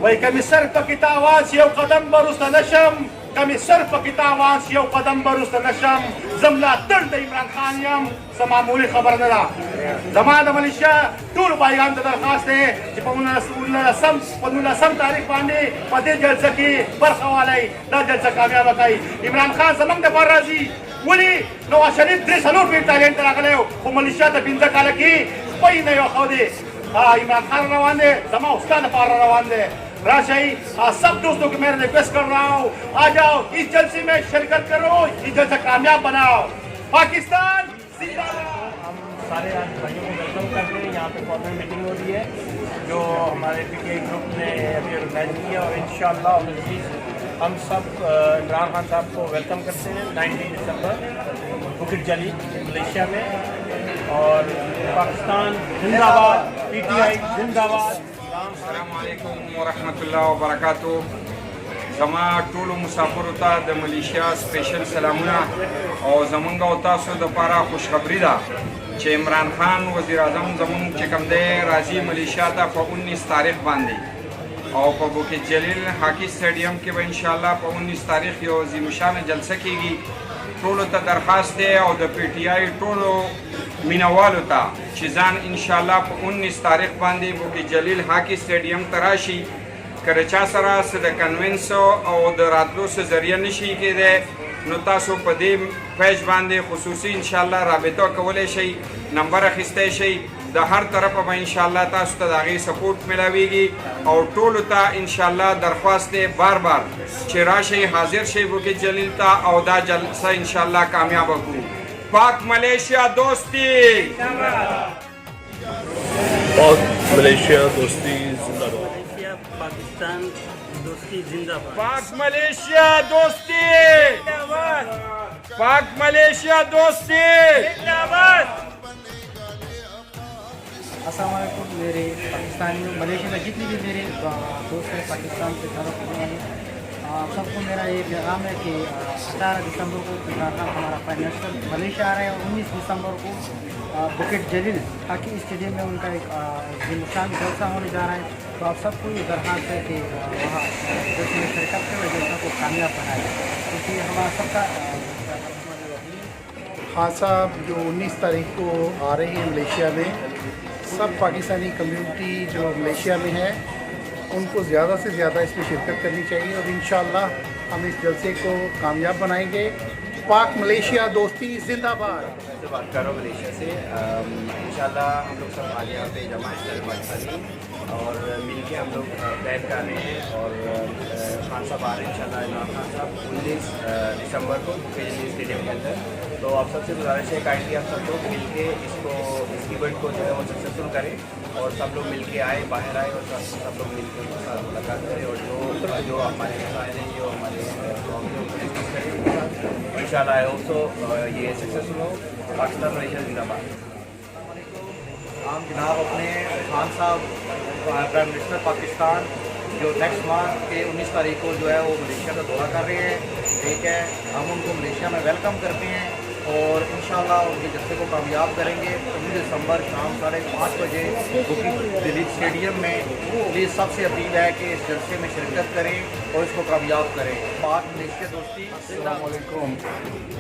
وای کمی سر پکې تاوان یو قدم وروسته نشم کمی سر پکې تاوان یو قدم وروسته نشم زم لا تړ د عمران خان یم څه معمولي خبره نه ده زما د ملیشیا ټولو بایګانو ته درخواست دی چې په 19 تاریخ باندې په دې جلسه کې برخه والی دا جلسه کامیابه کړئ عمران خان زموږ دپاره راځي ولې نواز شریف 3 4 پېړۍ تاریخ ته راغلی و خو ملیشیا ته 15 کاله کې سپی نه یې وښودې عمران خان روان دی زما استاد لپاره روان دی راشئی سب دوستوں کو میں ریکویسٹ کر رہا ہوں آ جاؤ اس جلسے میں شرکت کرو اس جلسہ کامیاب بناؤ پاکستان زندہ باد ہم سارے بھائیوں کو ویلکم کرتے ہیں یہاں پہ فارمل میٹنگ ہو رہی ہے جو ہمارے پی ٹی آئی گروپ نے ابھی آرگنائز کیا اور انشاءاللہ ہم سب عمران خان صاحب کو ویلکم کرتے ہیں 19 دسمبر بکٹ جلی ملیشیا میں اور پاکستان زندہ باد پی ٹی آئی زندہ باد السلام علیکم ورحمۃ اللہ وبرکاتہ زما ټولو مسافرو ته د ملیشیا سپیشل سلامونه او زمونږ او تاسو دپاره خوشخبري ده چې عمران خان وزیر اعظم زمونږ چې کوم دی راځي ملیشیا ته په 19 تاریخ باندې او په بوکت جلیل هاکی سټیډیم کې به انشاءالله په 19 تاریخ یو عظیم‌الشانه جلسه کیږي ټولو ته درخواست دی او د پی ټي آی ټولو مینوالو ته چې ځان انشاءالله په 19 تاریخ باندې بوکت جلیل هاکی سټیډیم ته راشي که د چا سره څه د کنوینس او د راتلو څه ذریعه نشي کېدی نو تاسو په دې پیج باندې خصوصي انشاءالله رابطه کولی شئ نمبر اخیستی شئ د هر طرفه به انشاءالله تاسو ته د هغې سپورټ میلاویږي او ټولو ته انشاءالله درخواست دی بار بار چې راشئ حاضر شئ بوکت جلیل ته او دا جلسه انشاءالله کامیابه کړو پاک ملیشیا دوستی پاک ملیشیا دوستی زندہ باد پاکستان دوستی زندہ باد پاک ملیشیا دوستی پاک ملیشیا دوستی السلام علیکم میرے پاکستانیوں ملیشیا میں جتنے بھی میرے دوست ہیں پاکستان سے تعلق رکھتے ہیں سب کو میرا یہ پیغام ہے کہ 18 دسمبر کو عمران خان ہمارا پرائم منسٹر ملیشیا آ رہے ہیں اور 19 دسمبر کو بکٹ جلیل ہاکی اسٹیڈیم میں ان کا ایک عظیم‌الشان جلسہ ہونے جا رہا ہے تو آپ سب کو یہ درخواست ہے کہ وہاں جلسے میں شرکت کریں اور جلسہ کو کامیاب بنائیں کیونکہ ہمارا سب کا خان صاحب جو 19 تاریخ کو آ رہے ہیں ملیشیا میں سب پاکستانی کمیونٹی جو ملیشیا میں ہے ان کو زیادہ سے زیادہ اس میں شرکت کرنی چاہیے اور انشاءاللہ ہم اس جلسے کو کامیاب بنائیں گے پاک ملیشیا دوستی زندہ باد سے بات کر رہا ہوں ملیشیا سے انشاءاللہ ہم لوگ سب آج یہاں پہ جمع ہیں پاکستانی اور مل کے ہم لوگ بیٹھ کر رہے ہیں اور خان صاحب آ رہے ہیں انشاءاللہ عمران خان صاحب 19 دسمبر کو اسٹیڈیم کے اندر تو آپ سب سے گزارش ہے کائنڈلی آپ سب لوگ مل کے اس ایونٹ کو جو ہے وہ سکسیزفل کریں اور سب لوگ مل کے آئے باہر آئے اور سب لوگ مل کے ملاقات کریں اور جو ہمارے مسائل ہیں جو ہمارے ان شاء اللہ آلسو یہ سکسیزفل ہو پاکستان ملیشیا زندہ باد ہم جناب اپنے خان صاحب پرائم منسٹر پاکستان جو نیکسٹ ماہ کے 19 تاریخ کو جو ہے وہ ملیشیا کا دورہ کر رہے ہیں ٹھیک ہے ہم ان کو ملیشیا میں ویلکم کرتے ہیں اور انشاءاللہ ان کے جلسے کو کامیاب کریں گے 19 دسمبر شام 5:30 بجے بکٹ جلیل اسٹیڈیم میں پلیز سب سے اپیل ہے کہ اس جلسے میں شرکت کریں اور اس کو کامیاب کریں پاک ملیشیا دوستی السلام علیکم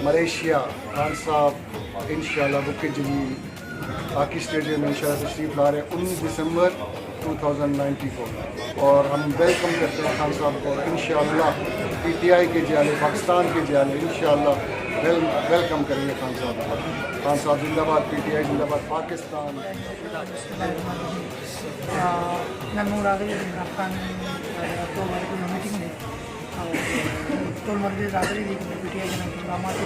ملیشیا خان صاحب انشاءاللہ بکٹ جلیل ہاکی اسٹیڈیم میں انشاءاللہ تشریف لا رہے ہیں 19 دسمبر 2094 اور ہم ویلکم کرتے ہیں خان صاحب کو انشاءاللہ پی ٹی آئی کے جالے پاکستان کے جالے انشاءاللہ ویلکم کریں گے خان صاحب کو خان صاحب زندہ باد پی ٹی آئی زندہ باد پاکستان ನಾನು ರಾತ್ರಿ ರಾಜಸ್ಥಾನ ಮೀಟಿಂಗ್ ಟೋಲ್ ಮರ್ಗೆ ರಾತ್ರಿ ಪಿ ಟಿ ಆಗಿ ನಮ್ಮ ರಾಮಾತಿ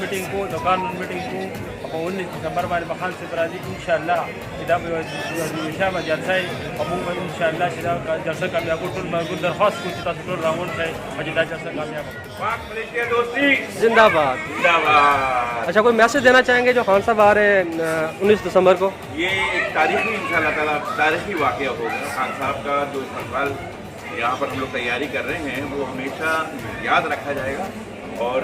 میٹنگ کو دکان میٹنگ کو 19 دسمبر باندې بخان سے برازي ان شاء الله دا به شامه جلسه او موږ ان شاء الله چې دا جلسه کامیاب ټول موږ درخواست کوو چې تاسو ټول راوند شئ او چې دا جلسه کامیاب پاک ملیشیا دوستی زندہ باد. زندہ باد. اچھا کوئی میسج دینا چاہیں گے جو خان صاحب آ رہے ہیں 19 دسمبر کو؟ یہ ایک تاریخی انشاءاللہ تعالیٰ تاریخی واقعہ ہوگا. خان صاحب کا جو استقبال یہاں پر ہم لوگ تیاری کر رہے ہیں وہ ہمیشہ یاد رکھا جائے گا اور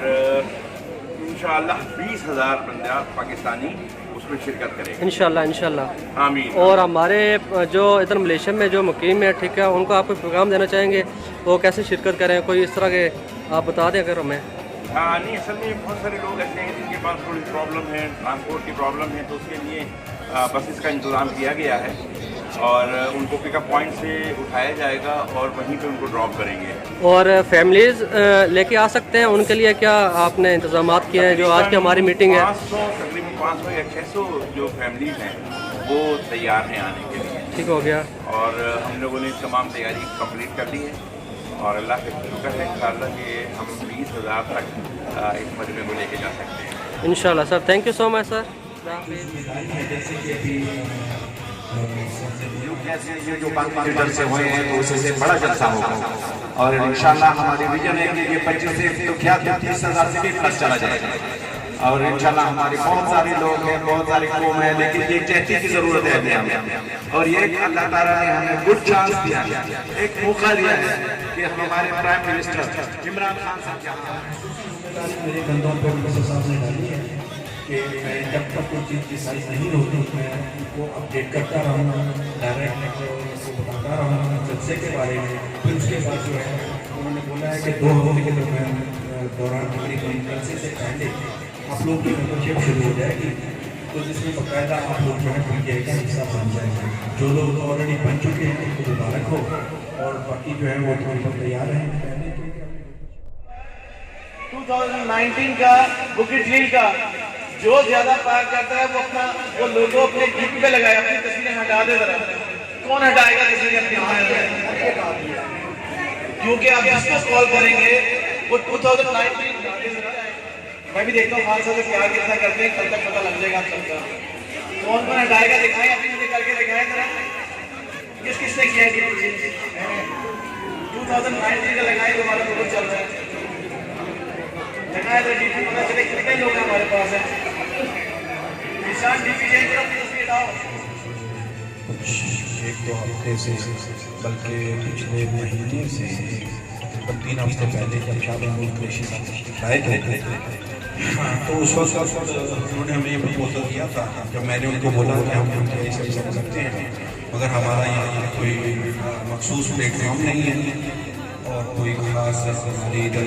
انشاءاللہ 20,000 بندہ پاکستانی اس میں شرکت کرے گا انشاءاللہ انشاءاللہ آمین. اور ہمارے جو ادھر ملیشیا میں جو مقیم ہے ٹھیک ہے ان کو آپ کوئی پیغام دینا چاہیں گے وہ کیسے شرکت کریں کوئی اس طرح کے آپ بتا دیں اگر ہمیں. ہاں نہیں اصل میں بہت سارے لوگ ایسے ہیں جن کے پاس تھوڑی پرابلم ہے ٹرانسپورٹ کی پرابلم ہے تو اس کے لیے بسز کا انتظام کیا گیا ہے اور ان کو پک اپ پوائنٹ سے اٹھایا جائے گا اور وہیں پہ ان کو ڈراپ کریں گے. اور فیملیز لے کے آ سکتے ہیں ان کے لیے کیا آپ نے انتظامات کیے ہیں جو آج کی ہماری میٹنگ ہے؟ تقریباً 500 یا 600 جو فیملیز ہیں وہ تیار ہیں آنے کے لیے. ٹھیک ہو گیا. اور ہم لوگوں نے تمام تیاری کمپلیٹ کر لی ہے اور اللہ کے شکر ہے انشاءاللہ کہ ہم 20,000 تک اس مجمع کو لے کے جا سکتے ہیں انشاءاللہ سر. تھینک یو سو مچ سر. یہ جو باقی جلسے ہوئے ہیں تو اس سے بڑا جلسہ ہوگا اور انشاءاللہ ہماری ویژن ہے کہ یہ 25 سے تو کیا 30,000 سے بھی پلس چلا جائے گا اور انشاءاللہ ہمارے بہت سارے لوگ ہیں بہت ساری قوم ہیں لیکن یہ جہتی کی ضرورت ہے ہمیں اور یہ اللہ تعالیٰ نے ہمیں گڈ چانس دیا ہے ایک موقع دیا ہے کہ ہمارے پرائم منسٹر عمران خان صاحب میرے کندھوں پر مجھے صاحب نے ڈالی ہے کہ میں جب تک کوئی چیز کی سائز نہیں ہوتی میں ان کو اپڈیٹ کرتا رہوں گا ڈائریکٹ ان کو بتاتا رہوں گا جلسے کے بارے میں. پھر اس کے بعد جو ہے انہوں نے بولا ہے کہ 2 ہفتے کے دوران تقریباً جلسے سے پہلے آپ لوگ کی ممبرشپ شروع ہو جائے گی تو جس میں باقاعدہ آپ لوگ جو ہے پی ٹی آئی کا حصہ بن جائیں گے. جو لوگ آلریڈی بن چکے ہیں ان کو مبارک ہو اور باقی جو ہے وہ تھوڑی پر تیار ہیں. 2019 کا بکٹ ہل کا جو زیادہ پار کرتا ہے وہ لوگوں اپنے گیٹ پہ لگائے اپنی تصویریں ہٹا دے ذرا. کون ہٹائے گا تصویریں اپنی؟ کیونکہ آپ جس کو کال کریں گے وہ 2019 میں بھی دیکھتا ہوں خان صاحب سے پیار کتنا کرتے ہیں کل تک پتہ لگ جائے گا آپ سب کا. کون ہٹائے گا دکھائیں اپنی مجھے کر کے دکھائیں ذرا کس نے کیا ہے 2019 کا لگائے تو ہمارا فوٹو چل رہا ہے لگائے تو ڈی پی پتہ چلے کتنے لوگ ہیں ہمارے پاس ہیں. نشان ڈی پی چینج کرو اپنی تصویر لاؤ. کچھ 1-2 ہفتے سے بلکہ پچھلے مہینے سے 3 ہفتے پہلے جب شاہ محمود قریشی صاحب آئے تھے تو اس وقت انہوں نے ہمیں یہ پروپوزل دیا تھا جب میں نے ان کو بولا کہ ہم ایسے کر سکتے ہیں مگر ہمارا یہاں کوئی مخصوص پلیٹ فارم نہیں ہے اور کوئی خاص ہماری ادھر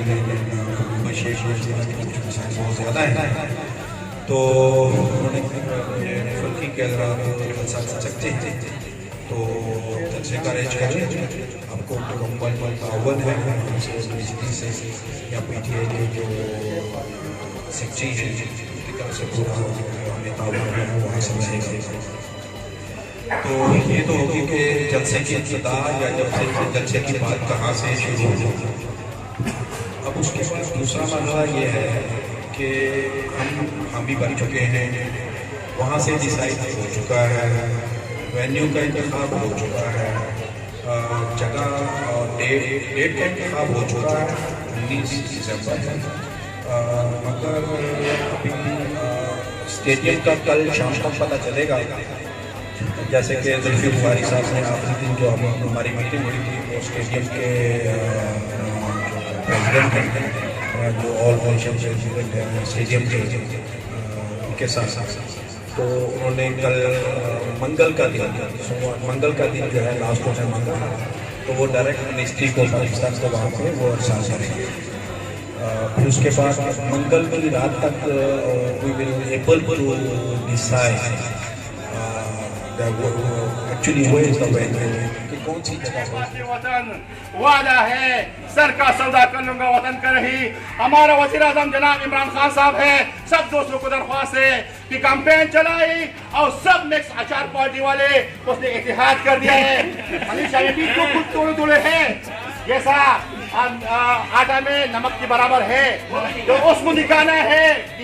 کوئی شیش بہت زیادہ ہے تو انہوں نے فلکی کے اگر جلسہ کر سکتے ہیں تو جلسے کا ارینج کریں. آپ کو مکمل تعاون ہے سے یا پی ٹی آئی کے جو سیکٹری ہے ان کی طرف سے پورا ہمیں تعاون ہے وہ حاصل رہے گا. تو یہ تو ہوگی کہ جلسے کی ابتدا یا جلسے کی بات کہاں سے شروع ہو. اب اس کے بعد دوسرا مسئلہ یہ ہے کہ ہم بھی بن چکے ہیں وہاں سے ڈیسائڈ ہو چکا ہے وینیو کا انتخاب ہو چکا ہے جگہ اور ڈیٹ کا انتخاب ہو چکا ہے 19 دسمبر مگر ابھی اسٹیڈیم کا کل شام تک پتہ چلے گا. جیسے کہ ذوالفقار بخاری صاحب نے آخری دن جو ہماری میٹنگ ہوئی تھی وہ اسٹیڈیم کے پریزیڈنٹ ہیں جو آل نیشن پریزیڈنٹ ہیں اسٹیڈیم کے ان کے ساتھ تو انہوں نے کل منگل کا دن جو ہے لاسٹ ہے منگل تو وہ ڈائریکٹ منسٹری کو پاکستان کو وہاں پہ وہ ارسال کریں گے. پھر اس کے بعد منگل کی رات تک we will able to decide actually وہ از دا وینیو کہ کون سی جگہ وطن وعدہ ہے سر کا سودا کر لوں گا وطن کا رہی. ہمارا وزیر اعظم جناب عمران خان صاحب ہے سب دوستوں کو درخواست ہے کہ کمپین چلائی اور سب مکس اچار پارٹی والے اس نے اتحاد کر دیا ہے. ملیشیا میں بھی کچھ توڑے ہیں جیسا آٹا میں نمک کے برابر ہے تو اس کو دکھانا ہے کہ